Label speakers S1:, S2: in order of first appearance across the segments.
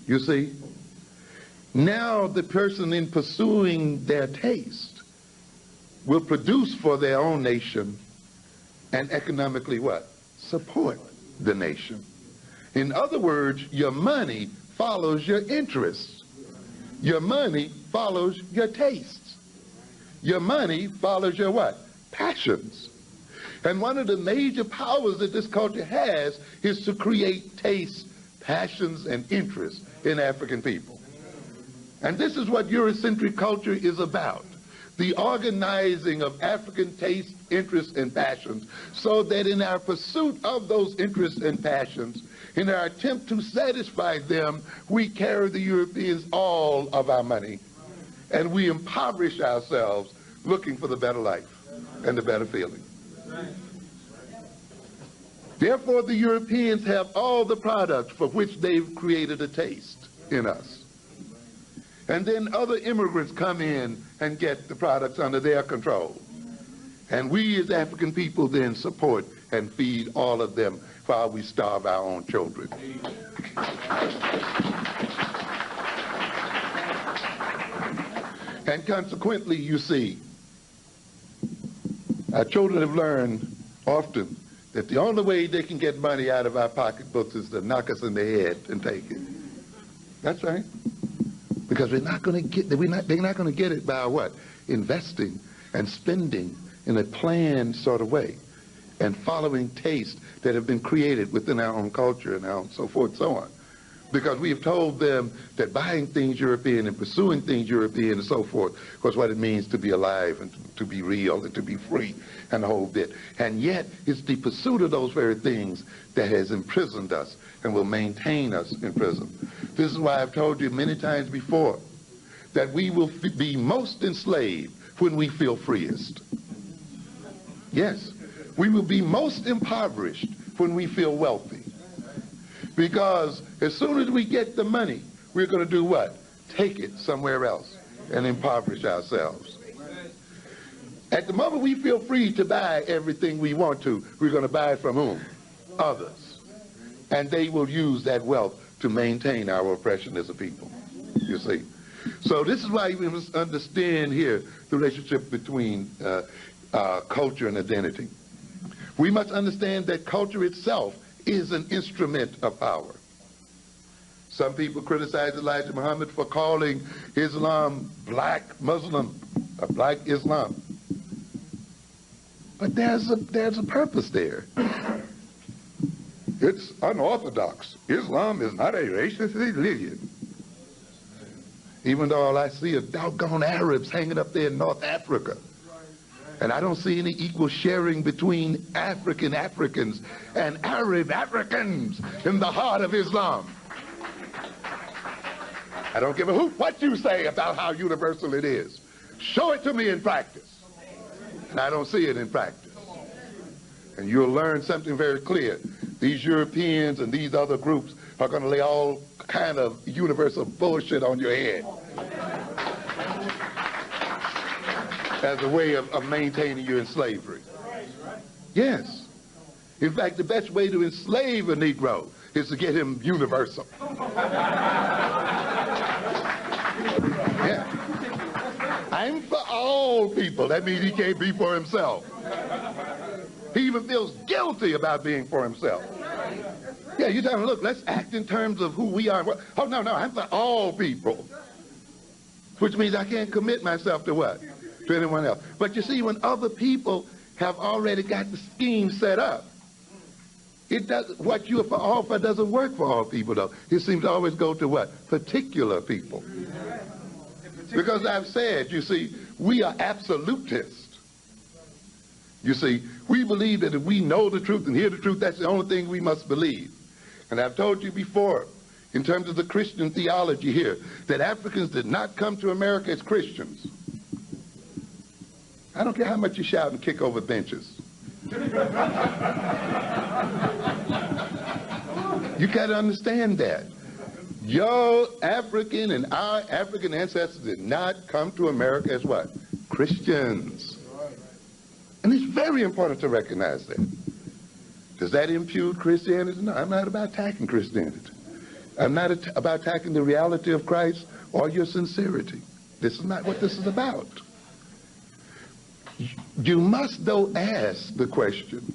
S1: You see? Now the person in pursuing their taste will produce for their own nation and economically what? Support the nation. In other words, your money follows your interests. Your money follows your tastes. Your money follows your what? Passions. And one of the major powers that this culture has is to create tastes, passions, and interests in African people. And this is what Eurocentric culture is about. The organizing of African tastes, interests, and passions, so that in our pursuit of those interests and passions, in our attempt to satisfy them, we carry the Europeans all of our money, and we impoverish ourselves looking for the better life and the better feeling. Therefore, the Europeans have all the products for which they've created a taste in us. And then other immigrants come in and get the products under their control. And we as African people then support and feed all of them while we starve our own children. And consequently, you see, our children have learned often that the only way they can get money out of our pocketbooks is to knock us in the head and take it. That's right. Because they're not going to get it by what? Investing and spending in a planned sort of way and following tastes that have been created within our own culture and our own so forth and so on. Because we have told them that buying things European and pursuing things European and so forth was what it means to be alive and to be real and to be free and the whole bit. And yet it's the pursuit of those very things that has imprisoned us and will maintain us in prison. This is why I've told you many times before that we will be most enslaved when we feel freest. Yes, we will be most impoverished when we feel wealthy. Because as soon as we get the money, we're going to do what? Take it somewhere else and impoverish ourselves. At the moment we feel free to buy everything we want to, we're going to buy it from whom? Others. And they will use that wealth to maintain our oppression as a people, you see. So this is why we must understand here the relationship between culture and identity. We must understand that culture itself is an instrument of power. Some people criticize Elijah Muhammad for calling Islam black Muslim, or black Islam. But there's a purpose there. It's unorthodox. Islam is not a racist religion. Even though all I see are doggone Arabs hanging up there in North Africa. And I don't see any equal sharing between African Africans and Arab Africans in the heart of Islam. I don't give a hoot what you say about how universal it is. Show it to me in practice. And I don't see it in practice. And you'll learn something very clear. These Europeans and these other groups are going to lay all kind of universal bullshit on your head as a way of maintaining you in slavery. Yes. In fact, the best way to enslave a Negro is to get him universal. Yeah. I'm for all people. That means he can't be for himself. He even feels guilty about being for himself. Yeah, you tell him, look, let's act in terms of who we are. Oh, no, I'm for all people. Which means I can't commit myself to what? To anyone else. But you see, when other people have already got the scheme set up, it does, what you're for all for doesn't work for all people, though. It seems to always go to what? Particular people. Because I've said, you see, we are absolutists. You see, we believe that if we know the truth and hear the truth, that's the only thing we must believe. And I've told you before, in terms of the Christian theology here, that Africans did not come to America as Christians. I don't care how much you shout and kick over benches. You got to understand that. Your African and our African ancestors did not come to America as what? Christians. And it's very important to recognize that. Does that impute Christianity? No, I'm not about attacking Christianity. I'm not about attacking the reality of Christ or your sincerity. This is not what this is about. You must, though, ask the question,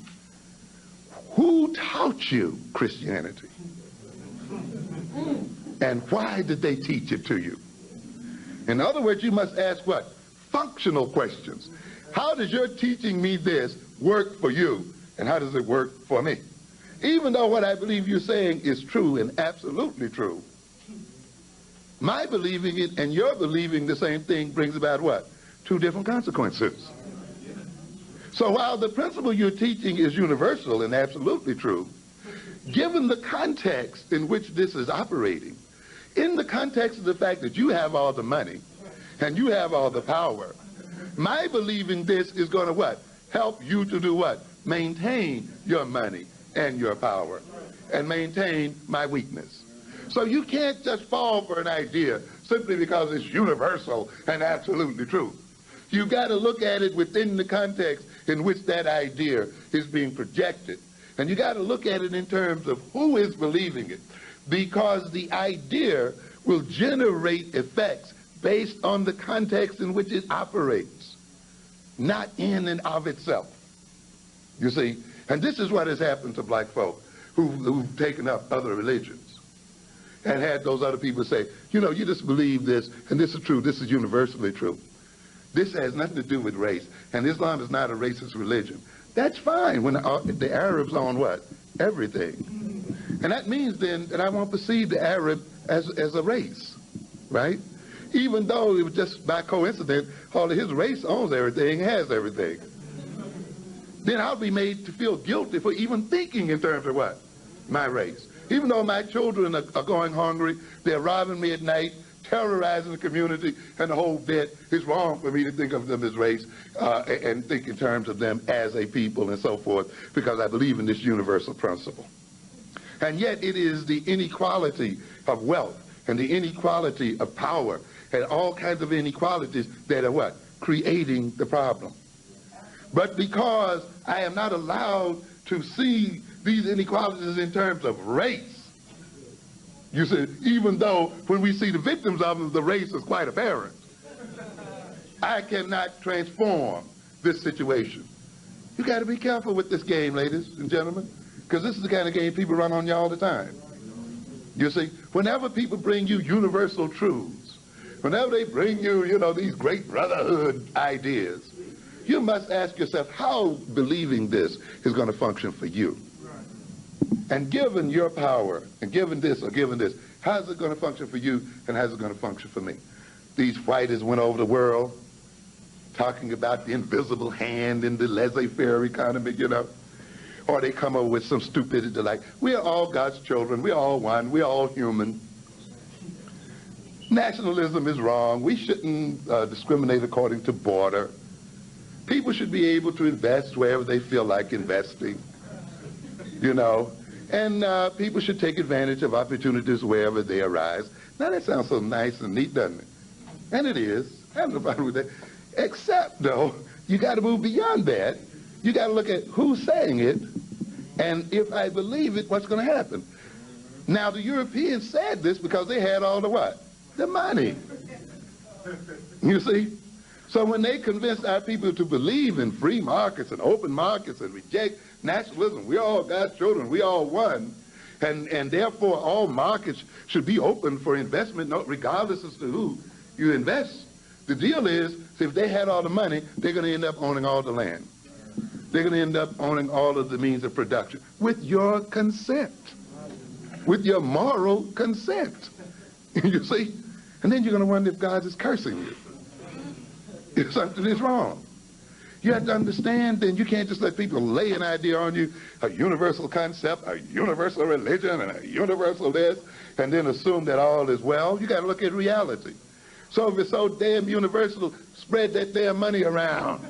S1: who taught you Christianity? And why did they teach it to you? In other words, you must ask what? Functional questions. How does your teaching me this work for you? And how does it work for me? Even though what I believe you're saying is true and absolutely true, my believing it and your believing the same thing brings about what? Two different consequences. So while the principle you're teaching is universal and absolutely true, given the context in which this is operating, in the context of the fact that you have all the money and you have all the power, my believing this is going to what? Help you to do what? Maintain your money and your power and maintain my weakness. So you can't just fall for an idea simply because it's universal and absolutely true. You've got to look at it within the context in which that idea is being projected. And you got to look at it in terms of who is believing it, because the idea will generate effects based on the context in which it operates, not in and of itself. You see, and this is what has happened to black folk who've taken up other religions and had those other people say, you know, you just believe this, and this is true, this is universally true. This has nothing to do with race, and Islam is not a racist religion. That's fine when the Arabs own what? Everything. And that means then that I won't perceive the Arab as a race, right? Even though it was just by coincidence, all of his race owns everything, has everything. Then I'll be made to feel guilty for even thinking in terms of what? My race. Even though my children are going hungry, they're robbing me at night, terrorizing the community, and the whole bit, it's wrong for me to think of them as race and think in terms of them as a people and so forth, because I believe in this universal principle. And yet it is the inequality of wealth and the inequality of power and all kinds of inequalities that are what? Creating the problem. But because I am not allowed to see these inequalities in terms of race, you see, even though when we see the victims of them, the race is quite apparent, I cannot transform this situation. You got to be careful with this game, ladies and gentlemen, because this is the kind of game people run on you all the time. You see, whenever people bring you universal truths, whenever they bring you, you know, these great brotherhood ideas, you must ask yourself how believing this is going to function for you. And given your power, and given this or given this, how's it going to function for you and how's it going to function for me? These fighters went over the world talking about the invisible hand in the laissez-faire economy, you know. Or they come up with some stupidity like, we are all God's children, we're all one, we're all human. Nationalism is wrong, we shouldn't discriminate according to border. People should be able to invest wherever they feel like investing, you know. And people should take advantage of opportunities wherever they arise. Now that sounds so nice and neat, doesn't it? And it is. I have no problem with that. Except, though, you got to move beyond that. You got to look at who's saying it, and if I believe it, what's going to happen? Now, the Europeans said this because they had all the what? The money. You see? So when they convinced our people to believe in free markets and open markets and reject nationalism, we all God's children, we all one, and therefore all markets should be open for investment, regardless as to who you invest. The deal is, if they had all the money, they're going to end up owning all the land. They're going to end up owning all of the means of production with your consent, with your moral consent. You see? And then you're going to wonder if God is cursing you. If something is wrong. You have to understand, then you can't just let people lay an idea on you, a universal concept, a universal religion, and a universal this, and then assume that all is well. You got to look at reality. So if it's so damn universal, spread that damn money around.